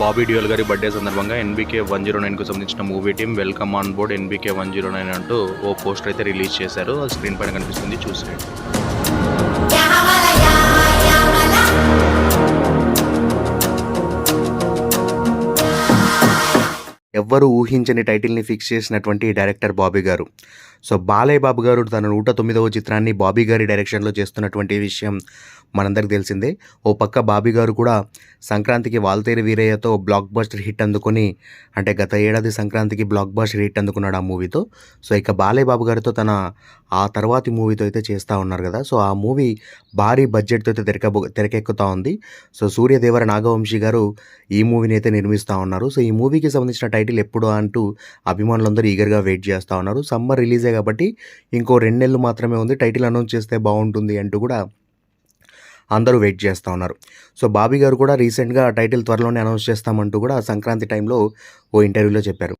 బాబీ డియోల్ గారి బర్త్డే సందర్భంగా ఎన్బీకే 109కు సంబంధించిన movie team welcome on board NBK 109 అంటూ ఓ పోస్టర్ అయితే రిలీజ్ చేశారు. అది స్క్రీన్ పైన కనిపిస్తుంది, చూసేయండి. ఎవ్వరూ ఊహించని టైటిల్‌ని ఫిక్స్ చేసినటువంటి డైరెక్టర్ బాబీ గారు. సో, బాలయ్య బాబు గారు తన 109వ చిత్రాన్ని బాబీ గారి డైరెక్షన్‌లో చేస్తున్నటువంటి విషయం మనందరికీ తెలిసిందే. ఓ పక్క బాబీ గారు కూడా సంక్రాంతికి 'వాల్తేరు వీరయ్య'తో బ్లాక్ బస్టర్ హిట్ అందుకొని, అంటే గత ఏడాది సంక్రాంతికి బ్లాక్ బస్టర్ హిట్ అందుకున్నాడు ఆ మూవీతో. సో, ఇక బాలయ్య బాబు గారితో ఆ తర్వాతి మూవీతో అయితే చేస్తా ఉన్నారు కదా! సో, ఆ మూవీ భారీ బడ్జెట్‌తో అయితే తెరకెక్కుతా ఉంది. సో, సూర్యదేవర నాగవంశీ గారు ఈ మూవీని అయితే నిర్మిస్తా ఉన్నారు. సో, ఈ మూవీకి సంబంధించిన టైటిల్ ఎప్పుడు అంటూ అభిమానులందరూ ఈగర్‌గా వెయిట్ చేస్తా ఉన్నారు. సమ్మర్ రిలీజే కాబట్టి ఇంకో 2 నెలలు మాత్రమే ఉంది. టైటిల్ అనౌన్స్ చేస్తే బావుంటుంది అంటూ కూడా అందరూ వెయిట్ చేస్తా ఉన్నారు. సో, బాబీ గారు కూడా రీసెంట్‌గా టైటిల్ త్వరలోనే అనౌన్స్ చేస్తామంటూ కూడా సంక్రాంతి టైంలో ఓ ఇంటర్వ్యూలో చెప్పారు.